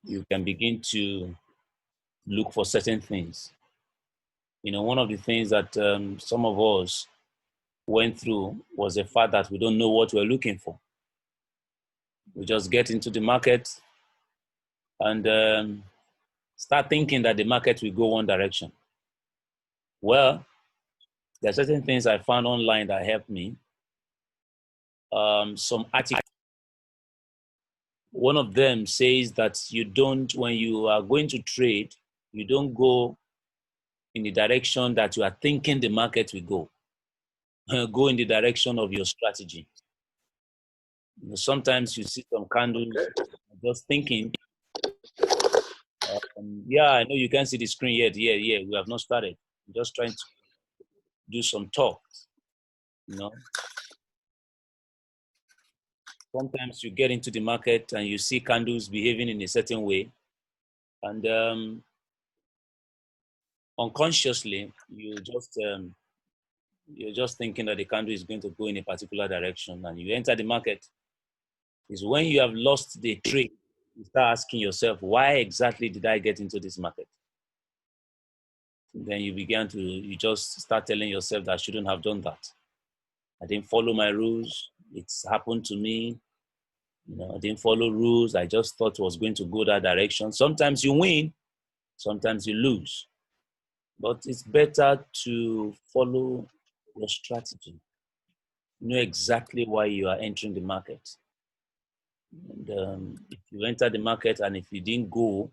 you can begin to look for certain things. One of the things that some of us went through was the fact that we don't know what we're looking for. We just get into the market and start thinking that the market will go one direction. Well, there are certain things I found online that helped me. Some articles. One of them says that when you are going to trade, you don't go in the direction that you are thinking the market will go. Go in the direction of your strategy. Sometimes you see some candles, just thinking, yeah, I know you can't see the screen yet. Yeah, we have not started. I'm just trying to do some talk. Sometimes you get into the market and you see candles behaving in a certain way, and unconsciously you're just thinking that the candle is going to go in a particular direction, and you enter the market. Is when you have lost the trade, you start asking yourself, why exactly did I get into this market? And then you just start telling yourself that I shouldn't have done that. I didn't follow my rules. It's happened to me. I didn't follow rules. I just thought it was going to go that direction. Sometimes you win, sometimes you lose. But it's better to follow your strategy. Know exactly why you are entering the market. And if you enter the market and if you didn't go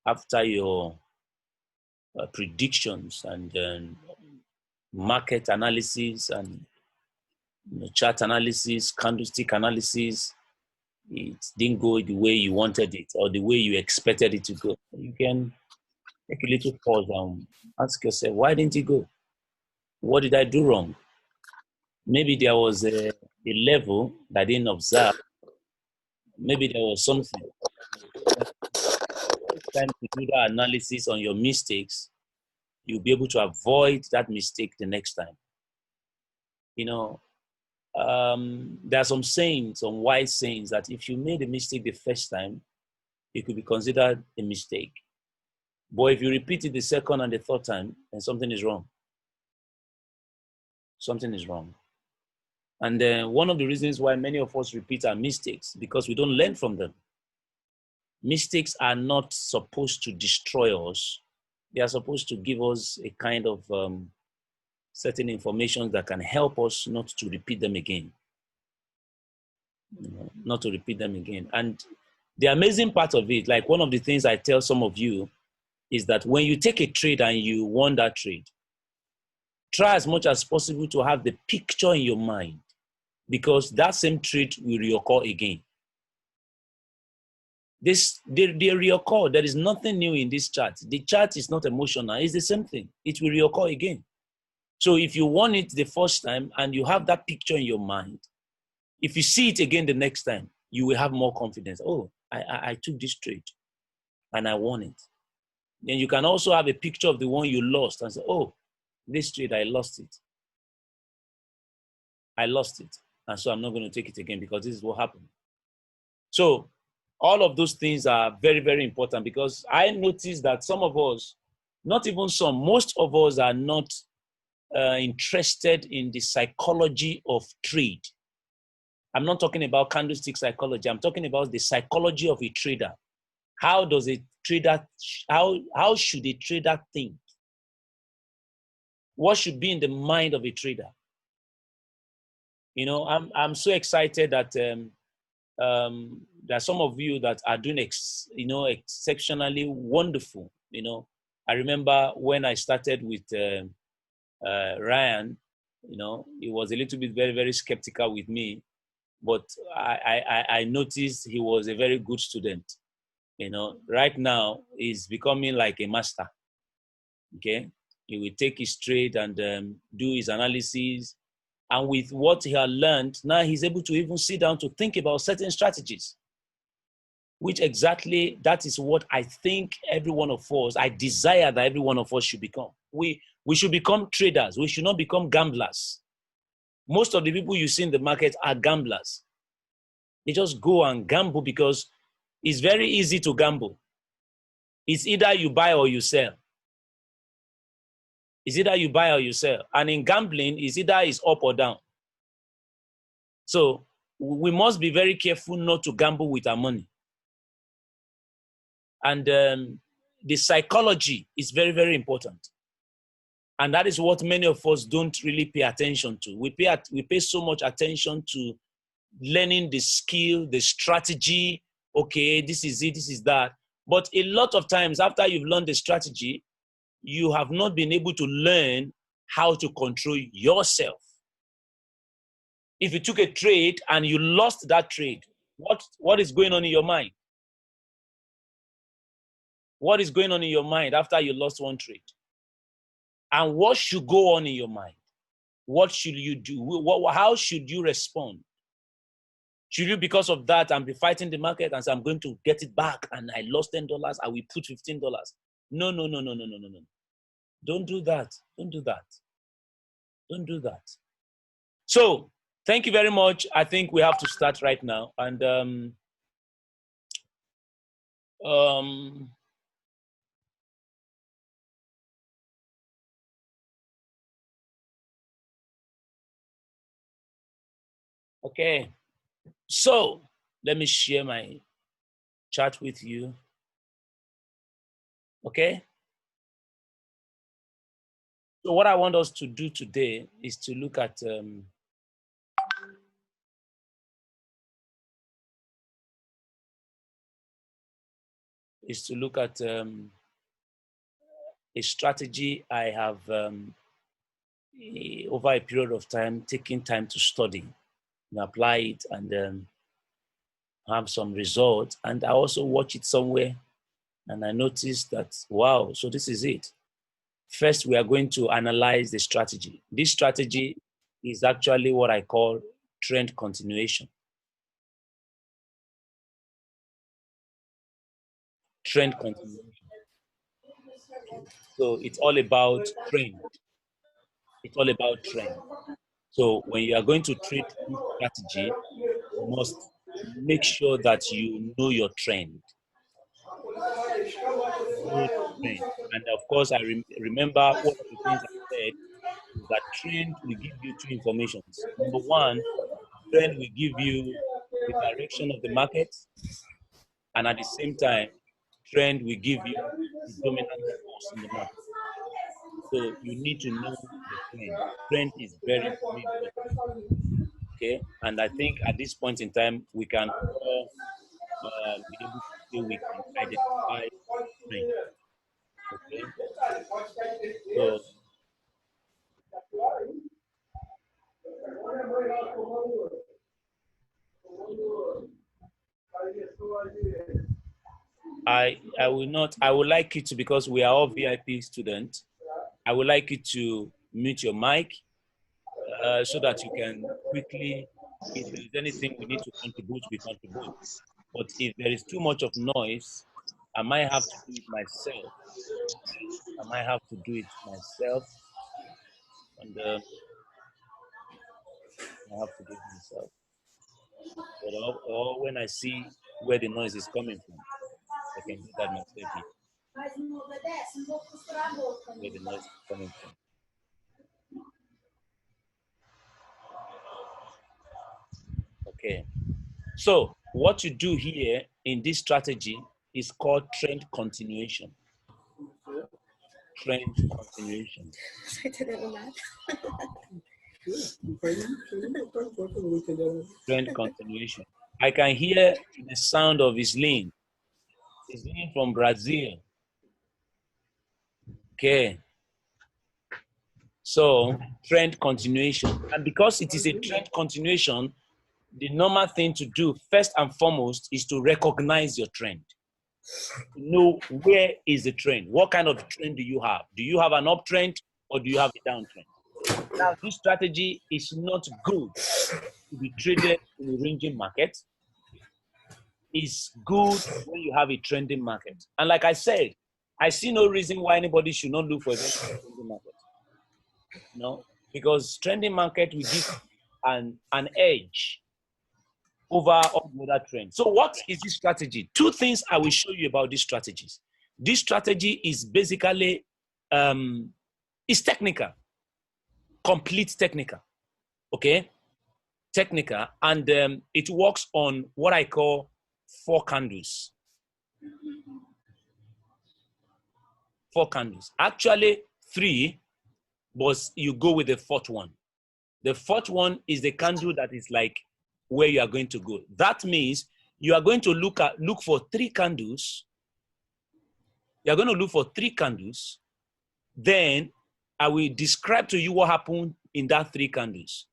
after your predictions and market analysis and chart analysis, candlestick analysis, it didn't go the way you wanted it or the way you expected it to go, you can take a little pause and ask yourself, why didn't it go? What did I do wrong? Maybe there was a level that I didn't observe. Maybe there was something. It's time to do that analysis on your mistakes. You'll be able to avoid that mistake the next time. There are some sayings, some wise sayings that if you made a mistake the first time, it could be considered a mistake. But if you repeat it the second and the third time, then something is wrong. Something is wrong. And one of the reasons why many of us repeat our mistakes, because we don't learn from them. Mistakes are not supposed to destroy us. They are supposed to give us a kind of certain information that can help us not to repeat them again. Not to repeat them again. And the amazing part of it, like one of the things I tell some of you, is that when you take a trade and you won that trade, try as much as possible to have the picture in your mind, because that same trade will reoccur again. They reoccur. There is nothing new in this chart. The chart is not emotional. It's the same thing. It will reoccur again. So if you won it the first time and you have that picture in your mind, if you see it again the next time, you will have more confidence. Oh, I took this trade and I won it. Then you can also have a picture of the one you lost and say, oh, this trade, I lost it. I lost it. And so I'm not going to take it again because this is what happened. So all of those things are very, very important, because I noticed that some of us, not even some, most of us are not interested in the psychology of trade. I'm not talking about candlestick psychology. I'm talking about the psychology of a trader. How does a trader, how should a trader think? What should be in the mind of a trader? I'm so excited that there are some of you that are doing exceptionally wonderful. I remember when I started with Ryan, he was a little bit very, very skeptical with me, but I noticed he was a very good student. Right now he's becoming like a master. Okay, he will take his trade and do his analysis, and with what he had learned, now he's able to even sit down to think about certain strategies, which exactly that is what I think every one of us, I desire that every one of us should become. We should become traders. We should not become gamblers. Most of the people you see in the market are gamblers. They just go and gamble because It's very easy to gamble. It's either you buy or you sell. It's either you buy or you sell. And in gambling, it's either it's up or down. So we must be very careful not to gamble with our money. And the psychology is very, very important. And that is what many of us don't really pay attention to. We pay so much attention to learning the skill, the strategy. Okay, this is it, this is that. But a lot of times after you've learned the strategy, you have not been able to learn how to control yourself. If you took a trade and you lost that trade, what is going on in your mind? What is going on in your mind after you lost one trade? And what should go on in your mind? What should you do? How should you respond? Should you, because of that, and be fighting the market and say, I'm going to get it back and I lost $10, I will put $15? No. Don't do that. Don't do that. Don't do that. So, thank you very much. I think we have to start right now. And okay. So, let me share my chat with you. Okay? So what I want us to do today is to look at a strategy I have over a period of time taken time to study and apply it and have some results. And I also watch it somewhere and I noticed that, wow, so this is it. First, we are going to analyze the strategy. This strategy is actually what I call trend continuation. Trend continuation. So it's all about trend. It's all about trend. So when you are going to treat this strategy, you must make sure that you know your trend. Know the trend. And of course, I remember one of the things I said is that trend will give you two informations. Number one, trend will give you the direction of the market, and at the same time, trend will give you the dominant force in the market. So you need to know the trend. Trend is very, very important. Okay, and I think at this point in time, we can all be able to say we can identify trend. Okay, so I will not. I would like you to, because we are all VIP students. I would like you to mute your mic so that you can quickly, if there is anything we need to contribute, we contribute. But if there is too much of noise, I might have to do it myself. I might have to do it myself, and I have to do it myself. But or when I see where the noise is coming from, I can do that myself. Where the noise is coming from. Okay. So what you do here in this strategy is called trend continuation. Trend continuation. Trend continuation. I can hear the sound of his lean. He's lean from Brazil. Okay. So trend continuation. And because it is a trend continuation, the normal thing to do first and foremost is to recognize your trend. Know where is the trend. What kind of trend do you have? Do you have an uptrend or do you have a downtrend? Now, this strategy is not good to be traded in a ranging market. It's good when you have a trending market. And like I said, I see no reason why anybody should not look for a trending market. No, because trending market will give an edge. over all the other trends. So what is this strategy? Two things I will show you about these strategies. This strategy is basically, it's technical, complete technical, okay? Technical, and it works on what I call 4 candles. 4 candles. Actually 3, but you go with the 4th one. The 4th one is the candle that is like where you are going to go. That means you are going to look for 3 candles. You are going to look for 3 candles. Then I will describe to you what happened in that 3 candles.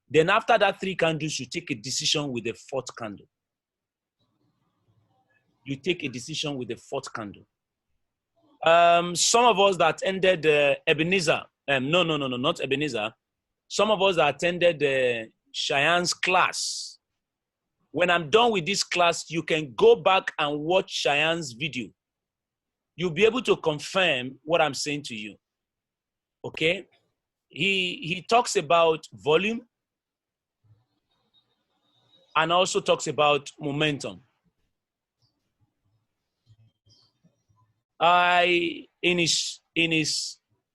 Then after that 3 candles, you take a decision with the 4th candle. You take a decision with the 4th candle. Some of us that attended Ebenezer, not Ebenezer. Some of us that attended Cheyenne's class. When I'm done with this class, you can go back and watch Cheyenne's video. You'll be able to confirm what I'm saying to you. Okay? He talks about volume and also talks about momentum. In his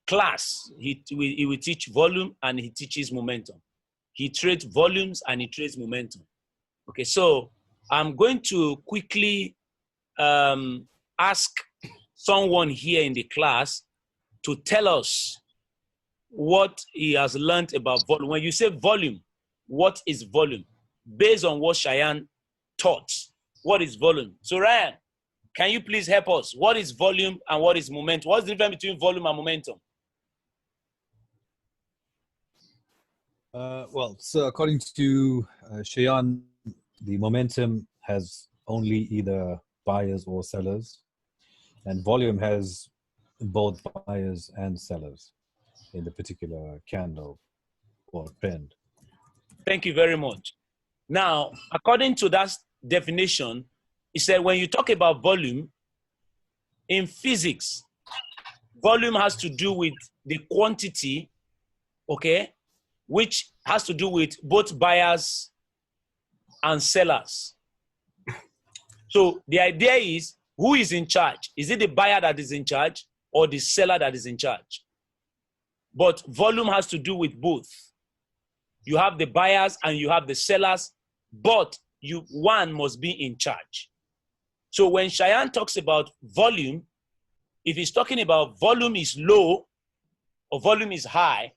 class, he will teach volume and he teaches momentum. He trades volumes and he trades momentum. Okay, so I'm going to quickly ask someone here in the class to tell us what he has learned about volume. When you say volume, what is volume? Based on what Cheyenne taught, what is volume? So Ryan, can you please help us? What is volume and what is momentum? What's the difference between volume and momentum? Well, so according to Cheyenne, the momentum has only either buyers or sellers, and volume has both buyers and sellers in the particular candle or trend. Thank you very much. Now, according to that definition, he said when you talk about volume, in physics, volume has to do with the quantity, okay, which has to do with both buyers and sellers. So the idea is, who is in charge? Is it the buyer that is in charge or the seller that is in charge? But volume has to do with both. You have the buyers and you have the sellers, but one must be in charge. So when Cheyenne talks about volume, if he's talking about volume is low or volume is high,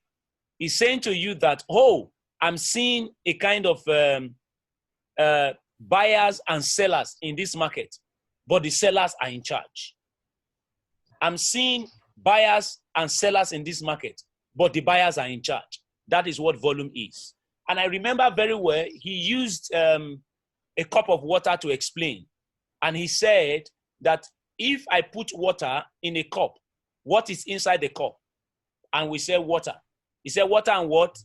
he's saying to you that, oh, I'm seeing a kind of buyers and sellers in this market, but the sellers are in charge. I'm seeing buyers and sellers in this market, but the buyers are in charge. That is what volume is. And I remember very well, he used a cup of water to explain. And he said that if I put water in a cup, what is inside the cup? And we say water. He said water and what?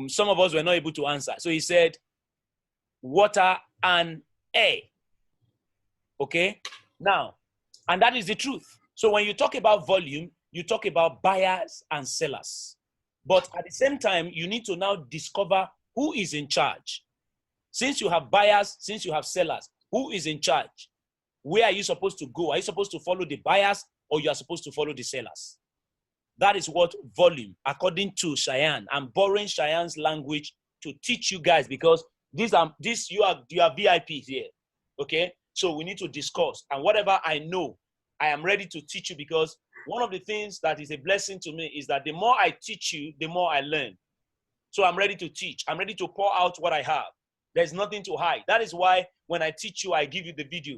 Some of us were not able to answer. So he said water and air. Okay? Now, and that is the truth. So when you talk about volume, you talk about buyers and sellers. But at the same time, you need to now discover who is in charge. Since you have buyers, since you have sellers, who is in charge? Where are you supposed to go? Are you supposed to follow the buyers or you are supposed to follow the sellers? That is what volume, according to Cheyenne. I'm borrowing Cheyenne's language to teach you guys because you are VIPs here. Okay? So we need to discuss. And whatever I know, I am ready to teach you because one of the things that is a blessing to me is that the more I teach you, the more I learn. So I'm ready to teach. I'm ready to pour out what I have. There's nothing to hide. That is why when I teach you, I give you the video.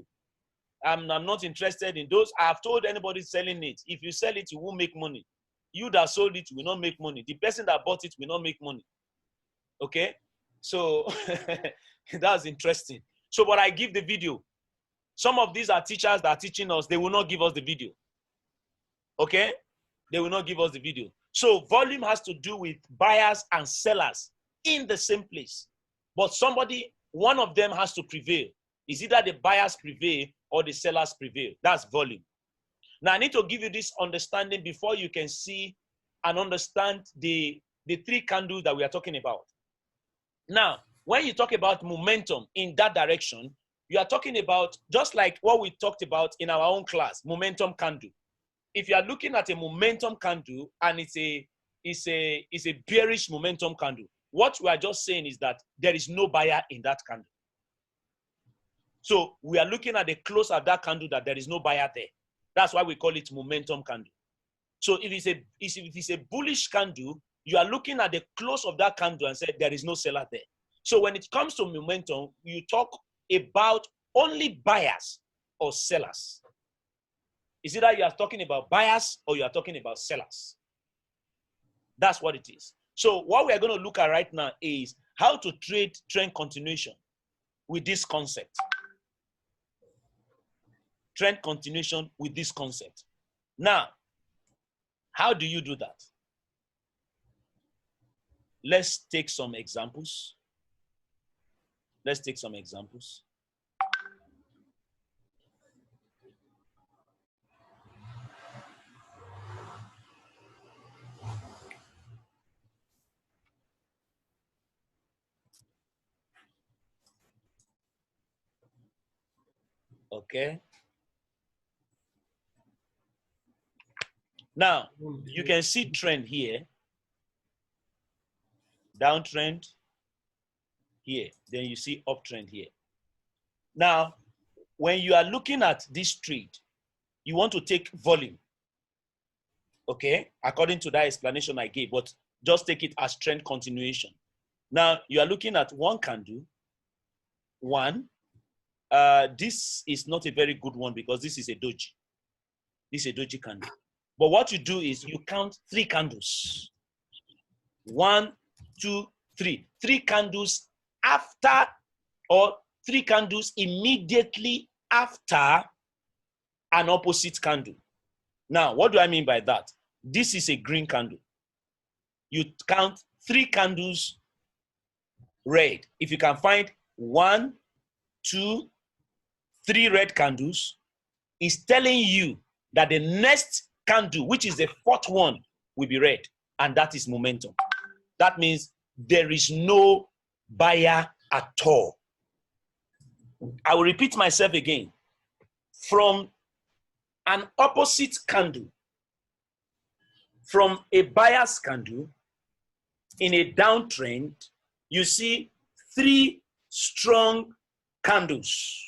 I'm not interested in those. I have told anybody selling it, if you sell it, you won't make money. You that sold it will not make money. The person that bought it will not make money. Okay? So that's interesting. So, but I give the video. Some of these are teachers that are teaching us. They will not give us the video. Okay? They will not give us the video. So volume has to do with buyers and sellers in the same place. But one of them has to prevail. It's either the buyers prevail or the sellers prevail. That's volume. Now I need to give you this understanding before you can see and understand the 3 candles that we are talking about. Now, when you talk about momentum in that direction, you are talking about just like what we talked about in our own class, momentum candle. If you are looking at a momentum candle and it's a bearish momentum candle, what we are just saying is that there is no buyer in that candle. So we are looking at the close of that candle that there is no buyer there. That's why we call it momentum candle. So if it's a bullish candle, you are looking at the close of that candle and say there is no seller there. So when it comes to momentum, you talk about only buyers or sellers. Is either you are talking about buyers or you are talking about sellers. That's what it is. So what we are going to look at right now is how to trade trend continuation with this concept. Trend continuation with this concept. Now, how do you do that? Let's take some examples. Let's take some examples. Okay. Now, you can see trend here, downtrend here, then you see uptrend here. Now, when you are looking at this trade, you want to take volume, okay, according to that explanation I gave, but just take it as trend continuation. Now, you are looking at one candle, one. This is not a very good one because this is a doji. This is a doji candle. But what you do is you count 3 candles. 1, 2, 3. 3 candles after, or 3 candles immediately after an opposite candle. Now, what do I mean by that? This is a green candle. You count 3 candles red. If you can find 1, 2, 3 red candles, it's telling you that the next candle, which is the 4th one, will be red, and that is momentum. That means there is no buyer at all. I will repeat myself again. From an opposite candle, from a buyer's candle in a downtrend, you see 3 strong candles,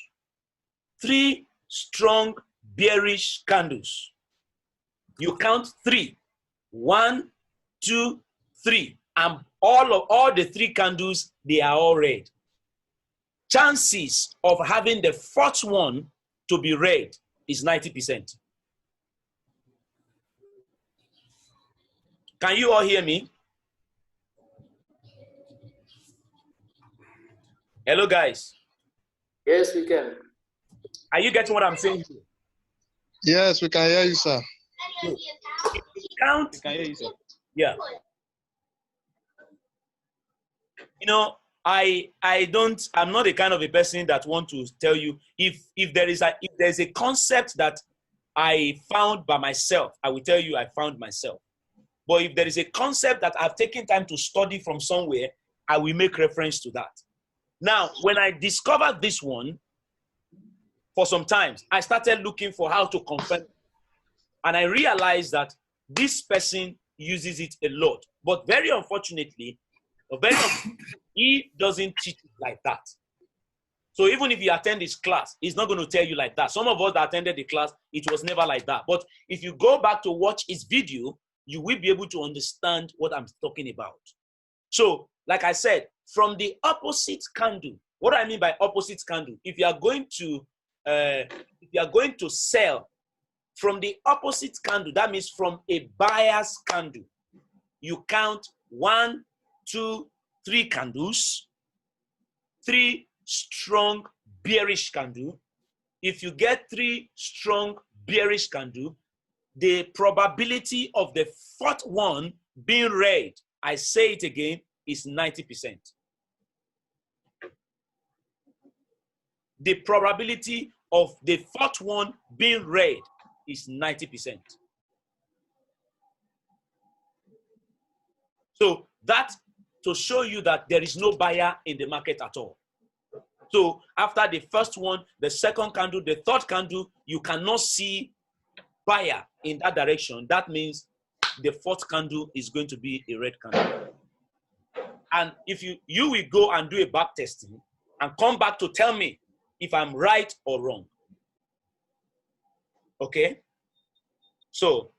3 strong bearish candles. You count 3. 1, 2, 3. And all the 3 candles, they are all red. Chances of having the 4th one to be red is 90%. Can you all hear me? Hello, guys. Yes, we can. Are you getting what I'm saying? Yes, we can hear you, sir. Count. We can hear you, sir. Yeah. You know, I'm not the kind of a person that want to tell you if there's a concept that I found by myself, I will tell you I found myself. But if there is a concept that I've taken time to study from somewhere, I will make reference to that. Now, when I discovered this one, for some time, I started looking for how to confirm it. And I realized that this person uses it a lot. But very unfortunately, he doesn't teach it like that. So even if you attend his class, he's not going to tell you like that. Some of us that attended the class, it was never like that. But if you go back to watch his video, you will be able to understand what I'm talking about. So, like I said, from the opposite candle, what do I mean by opposite candle? If you are going to sell from the opposite candle, that means from a buyer's candle, you count 1, 2, 3 candles, 3 strong bearish candle. If you get 3 strong bearish candle, the probability of the 4th one being red, I say it again, is 90%. The probability of the 4th one being red is 90%. So that to show you that there is no buyer in the market at all. So after the first one, the second candle, the third candle, you cannot see buyer in that direction. That means the fourth candle is going to be a red candle. And if you will go and do a back testing and come back to tell me if I'm right or wrong. Okay? So,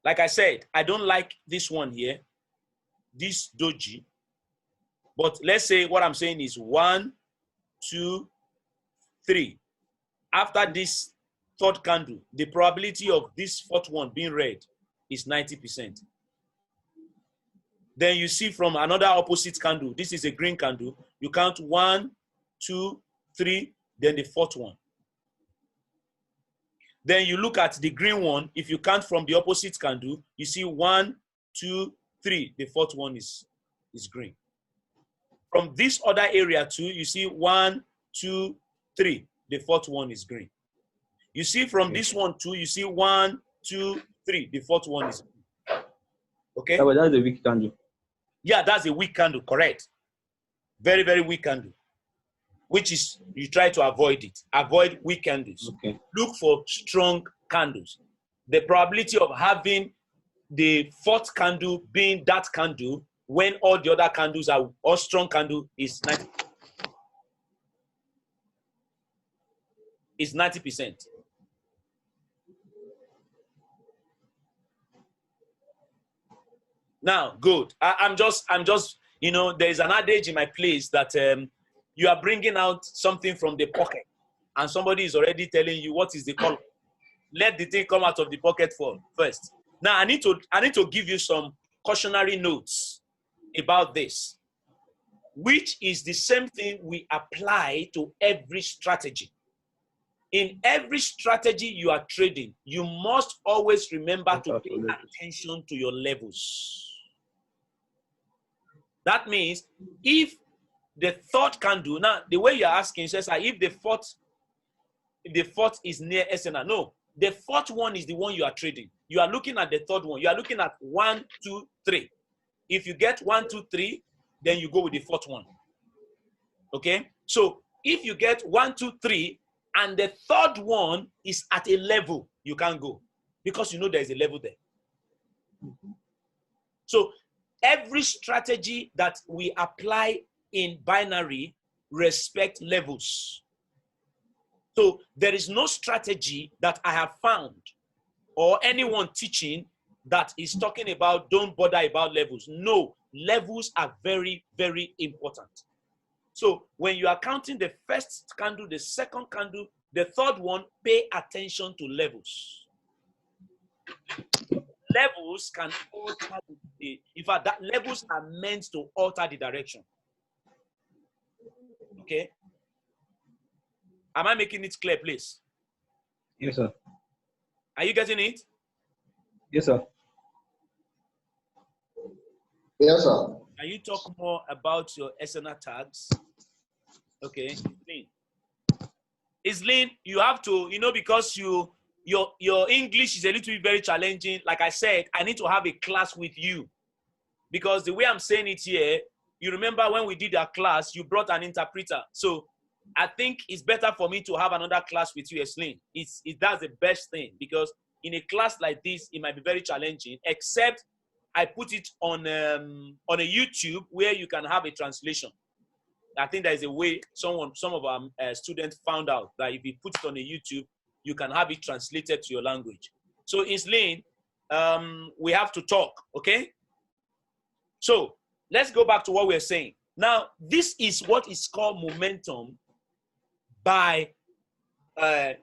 like I said, I don't like this one here, this doji. But let's say what I'm saying is 1, 2, 3. After this third candle, the probability of this fourth one being red is 90%. Then you see from another opposite candle, this is a green candle, you count 1, 2, 3, then the fourth one. Then you look at the green one, if you count from the opposite candle, you see 1, 2, 3, the fourth one is green. From this other area too, you see 1, 2, 3, the fourth one is green. You see from this one too, you see 1, 2, 3, the fourth one is green. Okay? Yeah, but that's a weak candle. Yeah, that's a weak candle, correct. Very, very weak candle. Which is, you try to avoid it. Avoid weak candles. Okay. Look for strong candles. The probability of having the fourth candle being that candle when all the other candles are all strong candle is 90%. Now, good. I'm just, you know, there's an adage in my place that you are bringing out something from the pocket and somebody is already telling you what is the color. Let the thing come out of the pocket first. Now, I need to give you some cautionary notes about this, which is the same thing we apply to every strategy. In every strategy you are trading, you must always remember to pay attention to your levels. That means if the third candle, now the way you're asking says if the fourth is near SNR. No, the fourth one is the one you are trading. You are looking at the third one. You are looking at 1, 2, 3. If you get 1, 2, 3, then you go with the fourth one. Okay? So if you get 1, 2, 3, and the third one is at a level, you can't go because you know there is a level there. So every strategy that we apply in binary respect levels. So there is no strategy that I have found or anyone teaching that is talking about don't bother about levels. No, levels are very, very important. So when you are counting the first candle, the second candle, the third one, pay attention to levels. Levels can alter in fact, that levels are meant to alter the direction. Okay? Am I making it clear, please? Yes, sir. Are you getting it? Yes, sir. Yes, sir. Can you talk more about your SNR tags? Okay, Islin, you have to, you know, because your English is a little bit very challenging. Like I said, I need to have a class with you because the way I'm saying it here, you remember when we did our class, you brought an interpreter. So I think it's better for me to have another class with you, Islin. That's the best thing because in a class like this, it might be very challenging, except I put it on a YouTube where you can have a translation. I think there is a way some of our students found out that if you put it on a YouTube, you can have it translated to your language. So, Islin, we have to talk, okay? So, let's go back to what we're saying. Now, this is what is called momentum by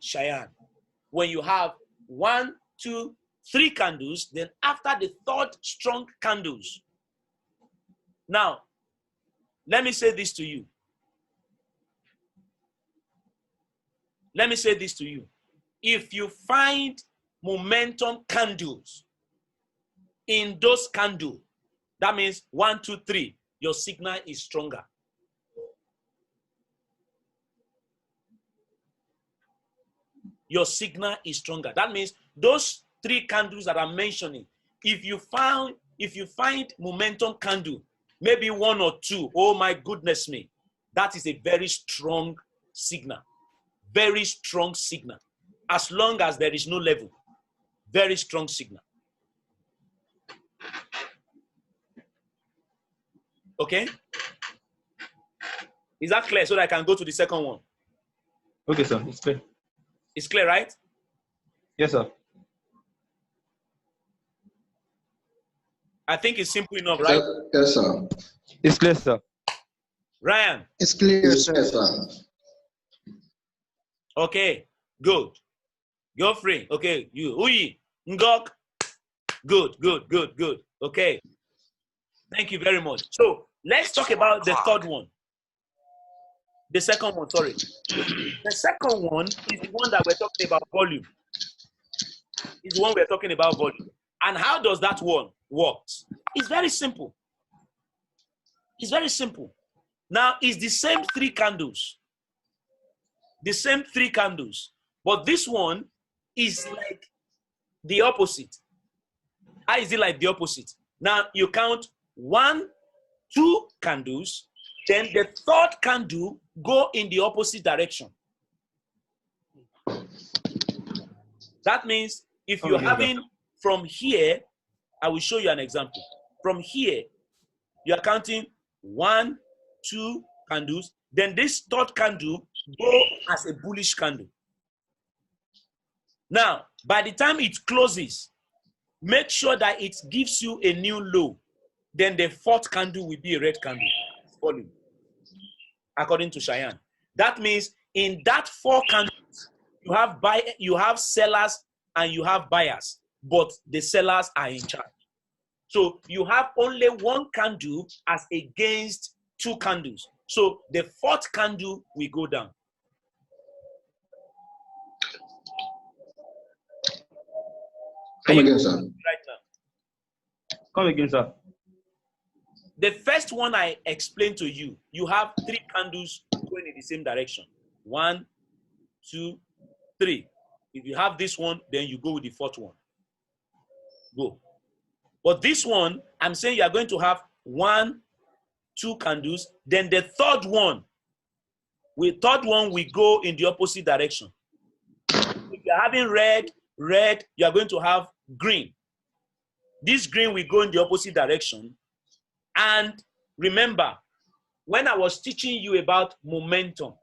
Cheyenne. When you have 1, 2, 3 candles, then after the third strong candles. Now, let me say this to you. Let me say this to you. If you find momentum candles in those candles, that means 1, 2, 3, your signal is stronger. Your signal is stronger. That means those 3 candles that I'm mentioning, if you find momentum candle maybe 1 or 2, oh my goodness me, that is a very strong signal. Very strong signal. As long as there is no level, very strong signal. Okay? Is that clear? So that I can go to the second one. Okay, sir. It's clear. It's clear, right? Yes, sir. I think it's simple enough, right? Yes, sir. It's clear, sir. Ryan? It's clear, sir. Okay, good. You're free. Okay, you. Uyi, Ngok. Good, good, good, good. Okay. Thank you very much. So let's talk about the third one. The second one, sorry. The second one is the one that we're talking about, volume. Is the one we're talking about, volume. And how does that one work? It's very simple. It's very simple. Now, it's the same 3 candles. The same 3 candles. But this one is like the opposite. How is it like the opposite? Now, you count 1, 2 candles, then the third candle go in the opposite direction. That means if you're having from here, I will show you an example. From here, you are counting 1, 2 candles, then this third candle go as a bullish candle. Now, by the time it closes, make sure that it gives you a new low. Then the fourth candle will be a red candle. Volume. According to Cheyenne. That means in that 4 candles, you have sellers and you have buyers, but the sellers are in charge. So you have only 1 candle as against 2 candles. So the fourth candle will go down. Come again, sir. Right now. Come again, sir. The first one I explained to you, you have 3 candles going in the same direction. 1, 2, 3. If you have this one, then you go with the fourth one. Go. But this one, I'm saying you are going to have 1, 2 candles, then the third one will go in the opposite direction. If you're having red, you are going to have green. This green will go in the opposite direction. And remember, when I was teaching you about momentum,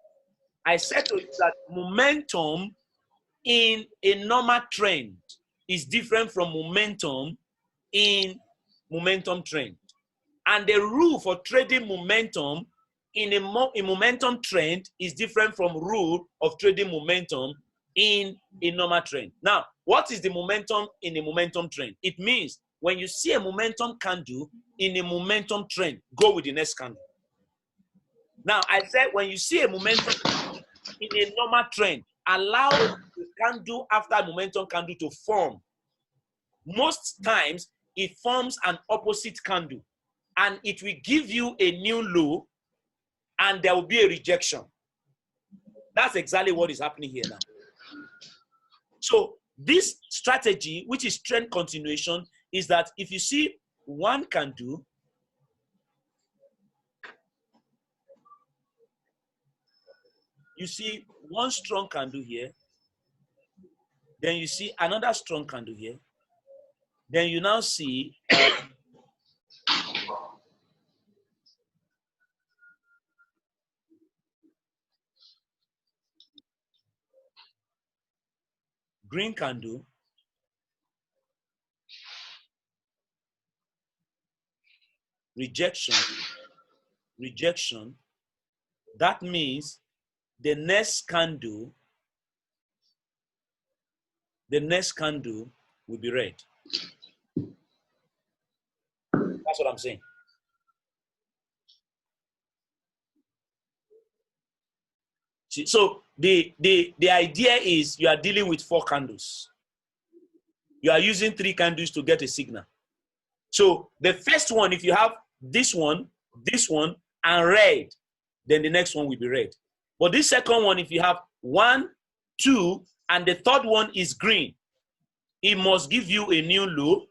I said to you that momentum in a normal trend is different from momentum in momentum trend. And the rule for trading momentum in a momentum trend is different from rule of trading momentum in a normal trend. Now, what is the momentum in a momentum trend? It means when you see a momentum candle in a momentum trend, go with the next candle. Now, I said when you see a momentum in a normal trend, allow the candle after momentum candle to form. Most times, it forms an opposite candle, and it will give you a new low, and there will be a rejection. That's exactly what is happening here now. So this strategy, which is trend continuation, is that if you see 1 candle, you see 1 strong candle here, then you see another strong candle here, then you now see green candle, rejection. That means the next candle will be red. That's what I'm saying. So the idea is you are dealing with 4 candles. You are using 3 candles to get a signal. So the first one, if you have this one, and red, then the next one will be red. But this second one, if you have 1, 2, and the third one is green, it must give you a new low,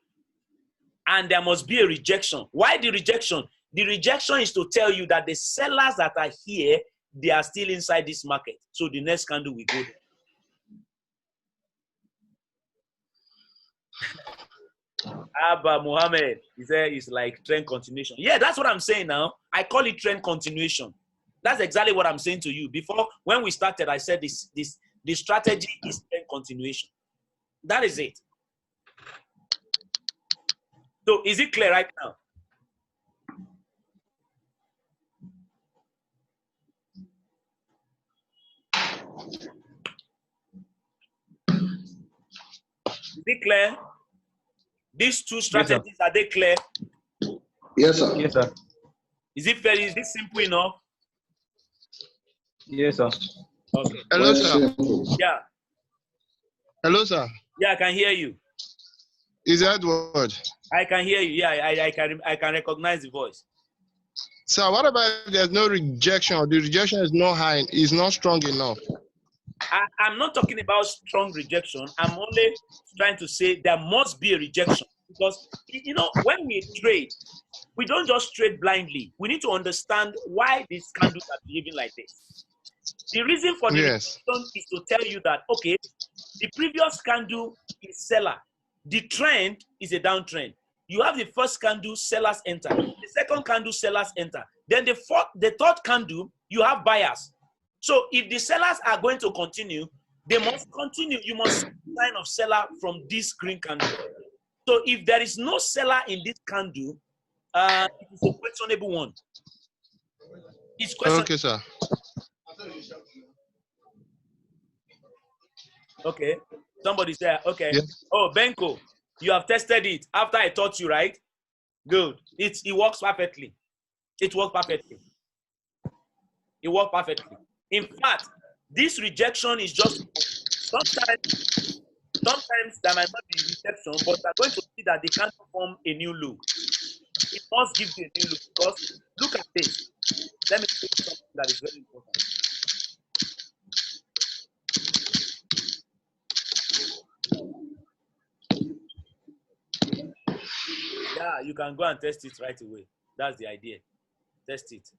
and there must be a rejection. Why the rejection? The rejection is to tell you that the sellers that are here, they are still inside this market. So the next candle will go there. Abba Muhammad, he said it's like trend continuation. Yeah, that's what I'm saying now. I call it trend continuation. That's exactly what I'm saying to you. Before, when we started, I said the strategy is trend continuation. That is it. So is it clear right now? Is it clear? These two strategies, are they clear? Yes, sir. Yes, sir. Is it fair? Is this simple enough? Yes, sir. Okay. Hello, Very sir. simple. Yeah. Hello, sir. Yeah, I can hear you. Is Edward? I can hear you. Yeah, I can recognize the voice. Sir, what about if there's no rejection or the rejection is not high, is not strong enough? I'm not talking about strong rejection. I'm only trying to say there must be a rejection. Because, you know, when we trade, we don't just trade blindly. We need to understand why these candles are behaving like this. The reason for the Yes. rejection is to tell you that, okay, the previous candle is seller. The trend is a downtrend. You have the first candle, sellers enter. The second candle, sellers enter. Then the third candle, you have buyers. So if the sellers are going to continue, they must continue. You must see the sign of seller from this green candle. So if there is no seller in this candle, it is a questionable one. It's questionable. Okay, sir. Okay. Somebody said, okay. Yes. Oh, Benko, you have tested it after I taught you, right? Good. It works perfectly. It worked perfectly. It worked perfectly. In fact, this rejection is just sometimes there might not be rejection, but you're going to see that they can't form a new low. It must give you a new low because look at this. Let me show you something that is very important. Yeah, you can go and test it right away. That's the idea. Test it.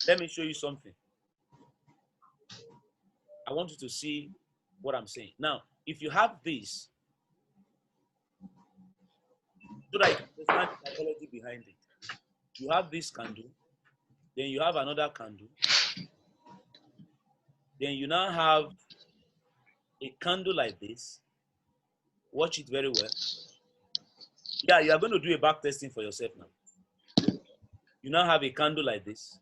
Let me show you something. I want you to see what I'm saying. Now, if you have this, so that you can understand the psychology behind it. You have this candle, then you have another candle, then you now have a candle like this. Watch it very well. Yeah, you are going to do a back testing for yourself now. You now have a candle like this.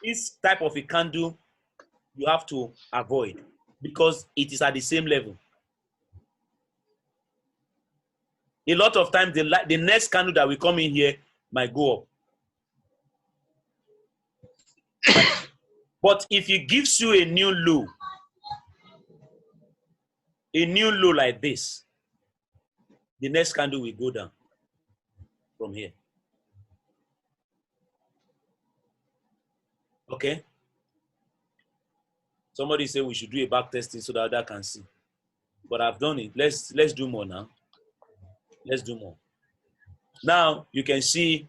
This type of a candle you have to avoid because it is at the same level. A lot of times, the next candle that will come in here might go up. But if it gives you a new low like this, the next candle will go down from here. Okay? Somebody said we should do a back testing so that others can see. But I've done it. Let's do more now. Let's do more. Now you can see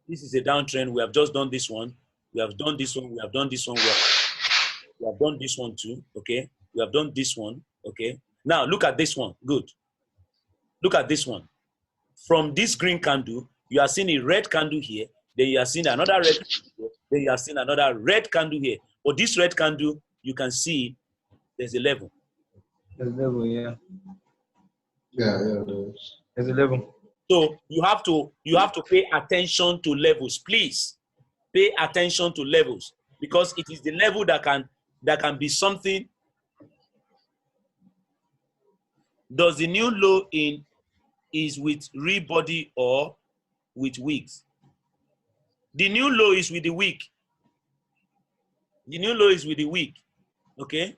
this is a downtrend. We have just done this one. We have done this one. We have done this one. We have done this one too. Okay. We have done this one. Okay. Now look at this one. Good. Look at this one. From this green candle, you are seeing a red candle here. Then you are seeing another red candle here. Then you are seeing another red candle here. But this red candle, you can see there's a level. There's a level, yeah. Yeah. There's a level. So you have to pay attention to levels, please. Pay attention to levels because it is the level that can be something. Does the new low is with real body or with wicks? The new low is with the wick. The new low is with the wick. Okay.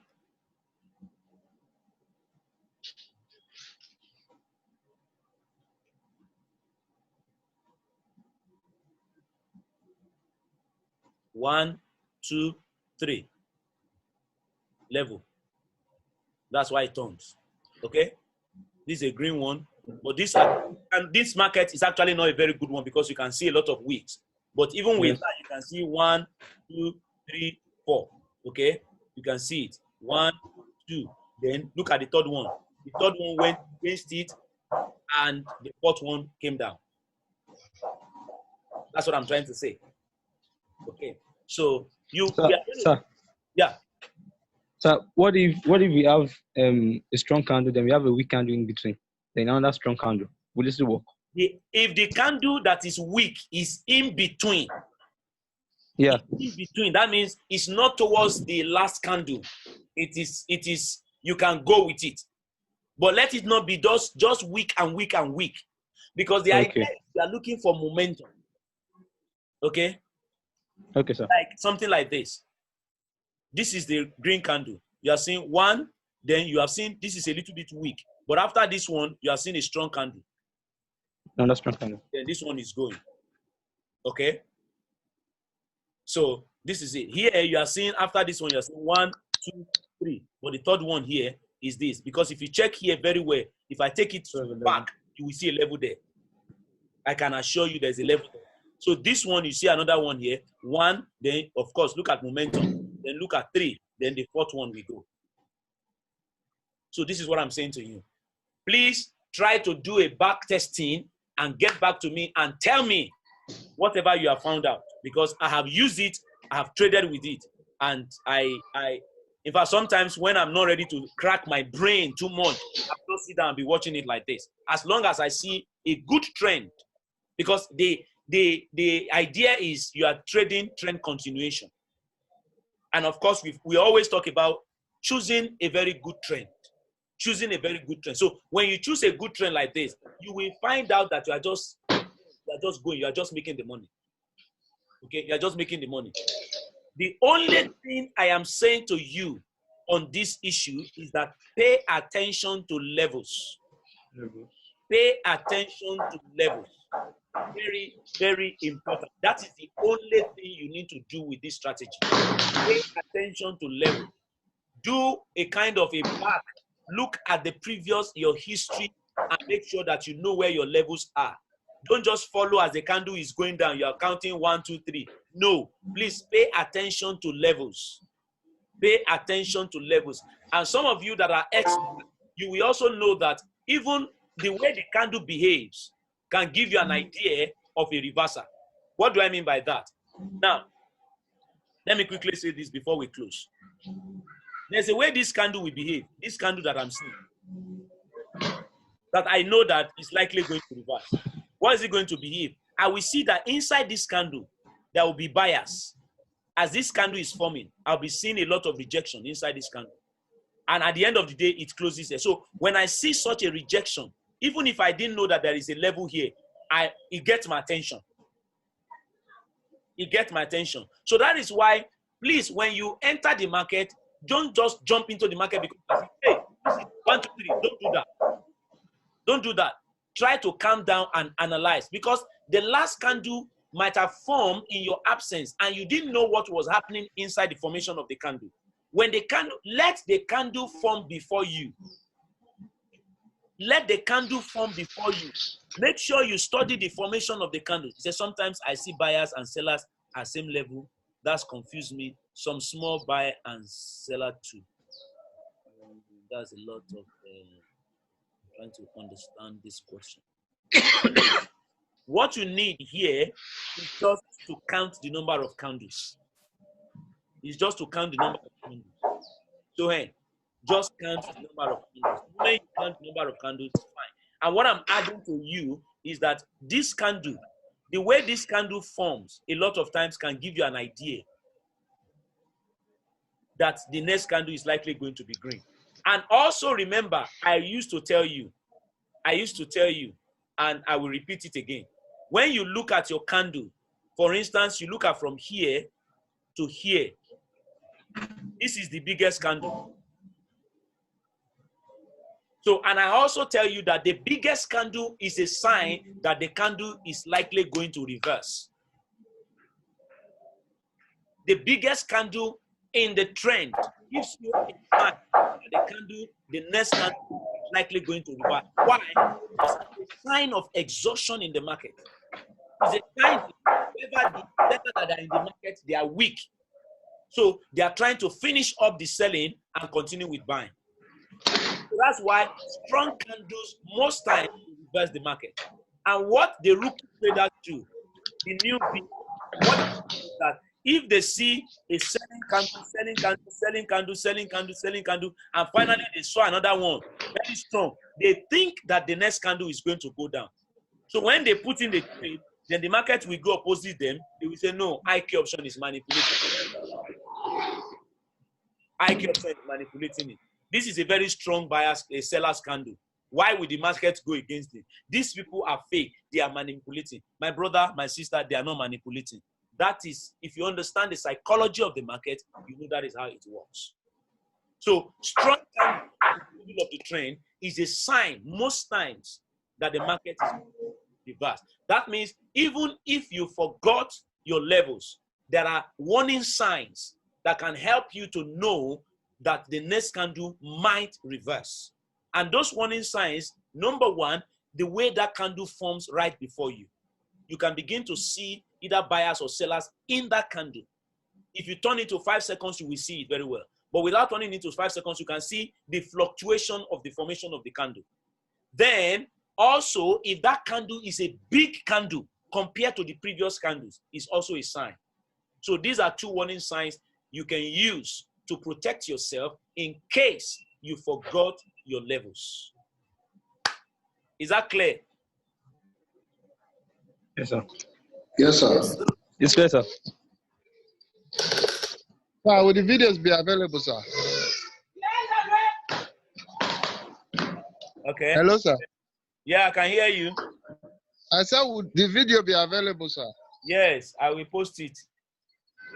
One, two, three. level. That's why it turns. Okay? This is a green one. But this market is actually not a very good one because you can see a lot of wicks. But even with that, you can see 1, 2, 3, 4. Okay? You can see it. 1, 2. Then look at the third one. The third one went against it, and the fourth one came down. That's what I'm trying to say. Okay. So Sir, yeah. So what if we have a strong candle, then we have a weak candle in between, then another strong candle? Will it still work? If the candle that is weak is in between, yeah, in between, that means it's not towards the last candle. It is. You can go with it, but let it not be just weak and weak and weak, because the idea is you are looking for momentum. Okay. Okay, sir. Like something like this. This is the green candle. You are seeing one, then you have seen this is a little bit weak. But after this one, you are seeing a strong candle. No, that's strong candle. Then this one is going. Okay? So this is it. Here you are seeing after this one, you are seeing 1, 2, 3. But the third one here is this. Because if you check here very well, if I take it back, you will see a level there. I can assure you there's a level there. So this one, you see another one here. 1, then of course, look at momentum. Then look at 3. Then the fourth one we go. So this is what I'm saying to you. Please try to do a back testing and get back to me and tell me whatever you have found out, because I have used it, I have traded with it, and in fact, sometimes when I'm not ready to crack my brain too much, I will sit down and be watching it like this. As long as I see a good trend, because the idea is you are trading trend continuation. And of course, we always talk about choosing a very good trend. Choosing a very good trend. So when you choose a good trend like this, you will find out that you are just going, you are just making the money. Okay, you are just making the money. The only thing I am saying to you on this issue is that pay attention to levels. Pay attention to levels. Very, very important. That is the only thing you need to do with this strategy. Pay attention to levels. Do a kind of a back. Look at the previous, your history, and make sure that you know where your levels are. Don't just follow as the candle is going down. You are counting 1, 2, 3. No, please pay attention to levels. Pay attention to levels. And some of you that are experts, you will also know that even the way the candle behaves can give you an idea of a reversal. What do I mean by that? Now, let me quickly say this before we close. There's a way this candle will behave. This candle that I'm seeing, that I know that is likely going to reverse. What is it going to behave? I will see that inside this candle, there will be bias. As this candle is forming, I'll be seeing a lot of rejection inside this candle. And at the end of the day, it closes there. So when I see such a rejection, even if I didn't know that there is a level here, it gets my attention. It gets my attention. So that is why, please, when you enter the market, don't just jump into the market because, hey, this is 1, 2, 3. Don't do that. Don't do that. Try to calm down and analyze, because the last candle might have formed in your absence and you didn't know what was happening inside the formation of the candle. When the candle, let the candle form before you. Let the candle form before you. Make sure you study the formation of the candle. He says, sometimes I see buyers and sellers at same level. That's confused me. Some small buyer and seller too. That's a lot of trying to understand this question. What you need here is just to count the number of candles. It's just to count the number of candles. So hey, just count the number of candles. When you count the number of candles, it's fine. And what I'm adding to you is that this candle, the way this candle forms, a lot of times can give you an idea that the next candle is likely going to be green. And also remember, I used to tell you, and I will repeat it again. When you look at your candle, for instance, you look at from here to here. This is the biggest candle. So, and I also tell you that the biggest candle is a sign that the candle is likely going to reverse. The biggest candle in the trend gives you a sign that the next candle is likely going to reverse. Why? It's a sign of exhaustion in the market. It's a sign that whoever the sellers that are in the market, they are weak. So they are trying to finish up the selling and continue with buying. So that's why strong candles most times reverse the market. And what the rookie traders do, the newbie, what they do is that if they see a selling candle, and finally they saw another one very strong, they think that the next candle is going to go down. So when they put in the trade, then the market will go opposite them. They will say, no, IQ option is manipulating. IQ option is manipulating it. This is a very strong buyer's, a seller's candle. Why would the market go against it? These people are fake. They are manipulating. My brother, my sister, they are not manipulating. That is, if you understand the psychology of the market, you know that is how it works. So strong candle in the middle of the trend is a sign most times that the market is reversed. That means even if you forgot your levels, there are warning signs that can help you to know that the next candle might reverse. And those warning signs, number one, the way that candle forms right before you. You can begin to see either buyers or sellers in that candle. If you turn it to 5 seconds, you will see it very well. But without turning it to 5 seconds, you can see the fluctuation of the formation of the candle. Then, also, if that candle is a big candle compared to the previous candles, it's also a sign. So these are 2 warning signs you can use to protect yourself in case you forgot your levels. Is that clear? Yes, sir. Yes, sir. It's clear, sir. Sir, will the videos be available, sir? Okay. Hello, sir. Yeah, I can hear you. I said, would the video be available, sir? Yes, I will post it.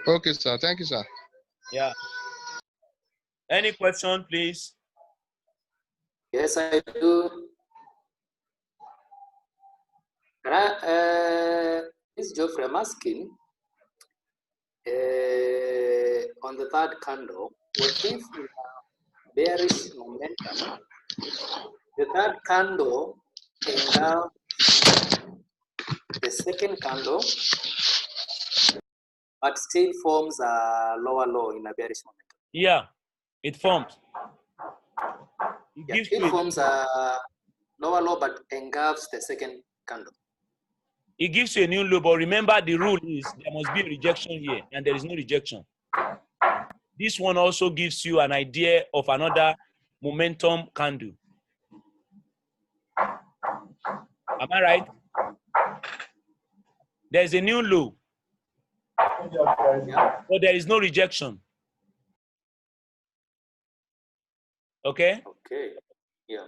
Okay, sir. Thank you, sir. Yeah. Any question, please? Yes, I do. This Geoffrey, I'm asking, on the third candle, what if we have bearish momentum? The third candle engulfs the second candle, but still forms a lower low in a bearish momentum. Yeah, it forms. It Yeah, gives it you forms a lower low, but engulfs the second candle. it gives you a new low, but remember the rule is there must be a rejection here, and there is no rejection. This one also gives you an idea of another momentum candle. Am I right? There's a new low, Yeah. but there is no rejection. Okay? Okay. Yeah.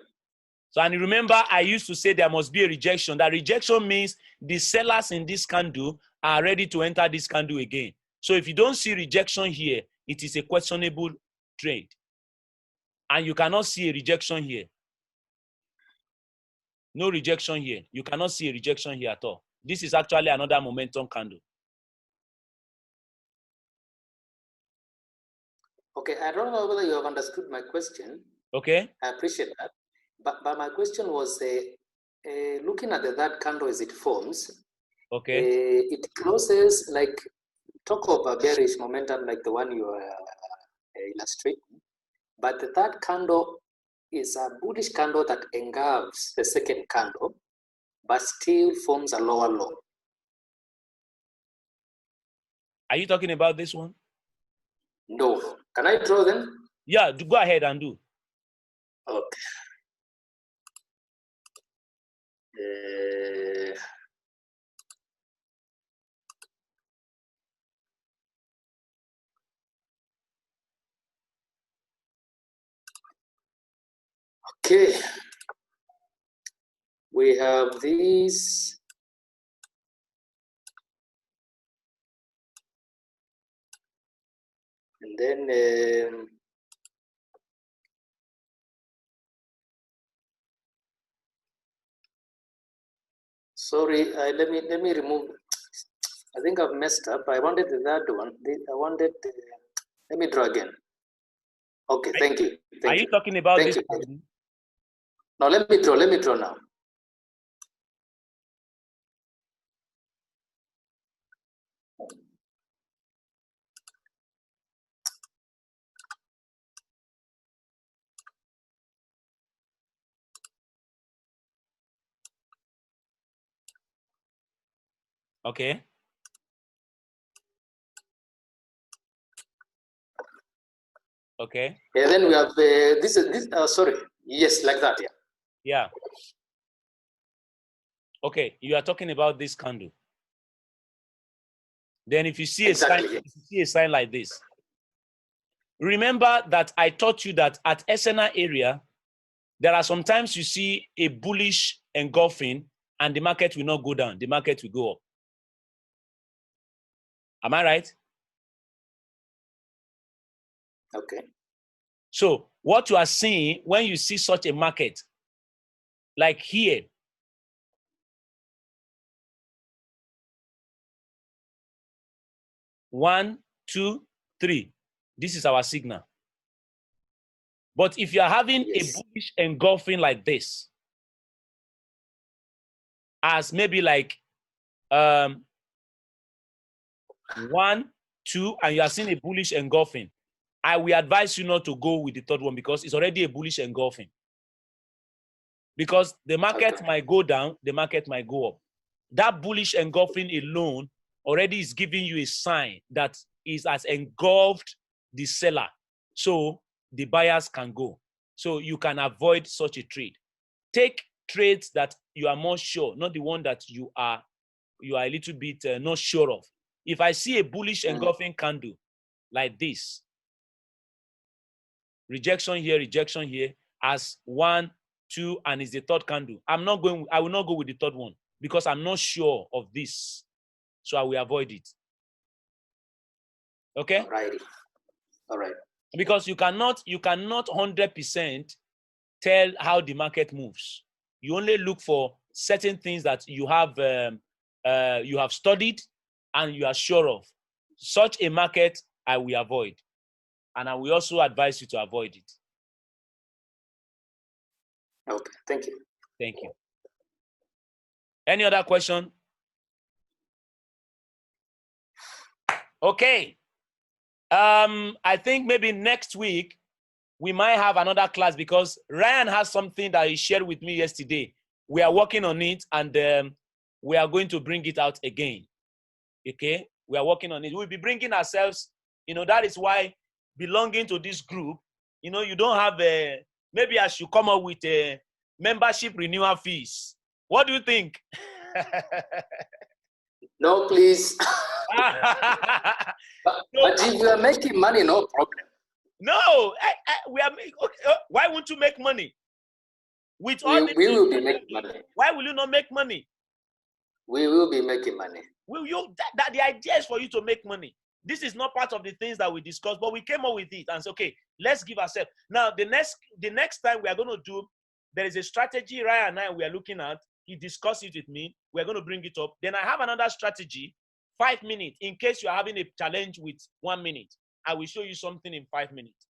So, and remember, I used to say there must be a rejection. That rejection means the sellers in this candle are ready to enter this candle again. So if you don't see rejection here, it is a questionable trade. And you cannot see a rejection here. No rejection here. You cannot see a rejection here at all. This is actually another momentum candle. Okay, I don't know whether you have understood my question. Okay? I appreciate that. But my question was looking at the third candle as it forms, Okay. it closes like, talk of a bearish momentum like the one you are illustrating, but the third candle is a bullish candle that engulfs the second candle, but still forms a lower low. Are you talking about this one? No. Can I draw them? Yeah, go ahead and do. Okay. Okay. We have these. And then sorry, let me remove. I think I've messed up. I wanted the third one. I wanted. Let me draw again. Okay, thank you. Are you talking about Thank this? you. Now let me draw now. Okay. Okay. And then we have this. Sorry. Yes, like that. Yeah. Yeah. Okay. You are talking about this candle. Then if you see a sign, Exactly. if you see a sign like this, remember that I taught you that at SNR area, there are sometimes you see a bullish engulfing and the market will not go down. The market will go up. Am I right? Okay. So what you are seeing when you see such a market, like here, one, two, three, this is our signal. But if you are having a bullish engulfing like this, as maybe like 1, 2, and you are seeing a bullish engulfing, I will advise you not to go with the third one because it's already a bullish engulfing. Because the market might go down, the market might go up. That bullish engulfing alone already is giving you a sign that it has engulfed the seller. So the buyers can go. So you can avoid such a trade. Take trades that you are more sure, not the one that you are a little bit not sure of. If I see a bullish engulfing candle like this, rejection here, as 1, 2, and is the third candle, I will not go with the third one because I'm not sure of this. So I will avoid it. Okay? All right. Because you cannot 100% tell how the market moves. You only look for certain things that you have studied and you are sure of. Such a market I will avoid. And I will also advise you to avoid it. Okay, thank you. Thank you. Any other question? Okay. I think maybe next week we might have another class because Ryan has something that he shared with me yesterday. We are working on it and we are going to bring it out again. Okay? We are working on it. We'll be bringing ourselves, that is why belonging to this group, you don't have maybe I should come up with a membership renewal fees. What do you think? No, please. But if you are making money, no problem. No, we are. Okay, why won't you make money? With all we will be making money. Why will you not make money? We will be making money. Will you? That the idea is for you to make money. This is not part of the things that we discussed, but we came up with it and said, okay, let's give ourselves. Now, the next time we are going to do, there is a strategy Ryan and I we are looking at. He discussed it with me. We are going to bring it up. Then I have another strategy, 5 minutes, in case you are having a challenge with 1 minute. I will show you something in 5 minutes.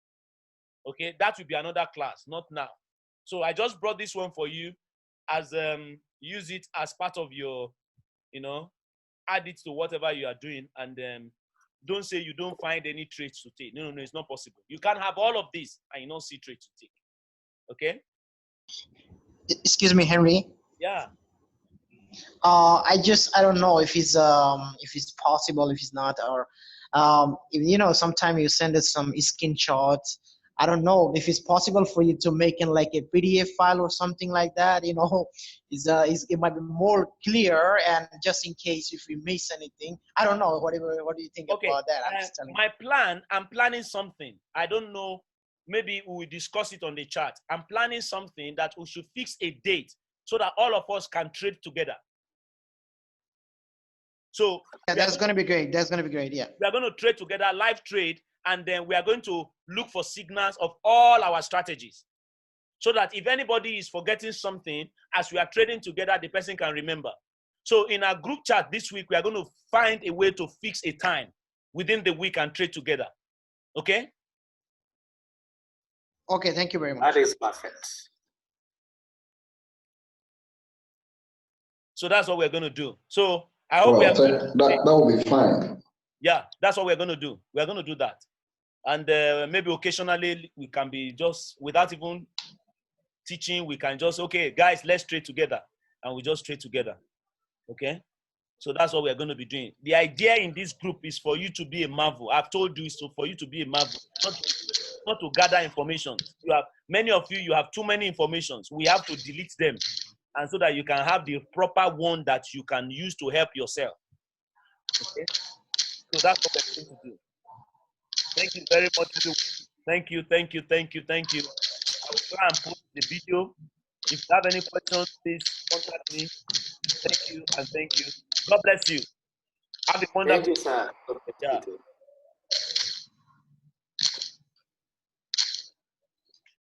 Okay, that will be another class, not now. So I just brought this one for you as use it as part of your, add it to whatever you are doing, and don't say you don't find any trades to take. No, it's not possible. You can't have all of this and you don't see trades to take. Okay? Excuse me, Henry. Yeah. I don't know if it's possible, if it's not, or sometimes you send us some screenshots. I don't know if it's possible for you to make in like a PDF file or something like that. It might be more clear, and just in case if we miss anything, I don't know. What do you think about that? I'm planning something. I don't know. Maybe we will discuss it on the chat. I'm planning something that we should fix a date so that all of us can trade together. So yeah, that's going to be great. That's going to be great. Yeah. We are going to trade together, live trade, and then we are going to look for signals of all our strategies so that if anybody is forgetting something, as we are trading together, the person can remember. So in our group chat this week, we are going to find a way to fix a time within the week and trade together. Okay? Okay, thank you very much. That is perfect. So that's what we're going to do. So I hope we Well, are going to that will be fine. Yeah, that's what we're going to do. We're going to do that. And maybe occasionally we can be just, without even teaching, we can just, okay, guys, let's trade together. And we just trade together. Okay? So that's what we're going to be doing. The idea in this group is for you to be a marvel. I've told you, so for you to be a marvel, not to gather information. You have many of you have too many informations. We have to delete them, and so that you can have the proper one that you can use to help yourself. Okay? So that's what we're going to do. Thank you very much, everyone. Thank you, thank you, thank you, thank you. I will try and post the video. If you have any questions, please contact me. Thank you and thank you. God bless you. Have a wonderful Thank you, sir. day. Yeah. You too.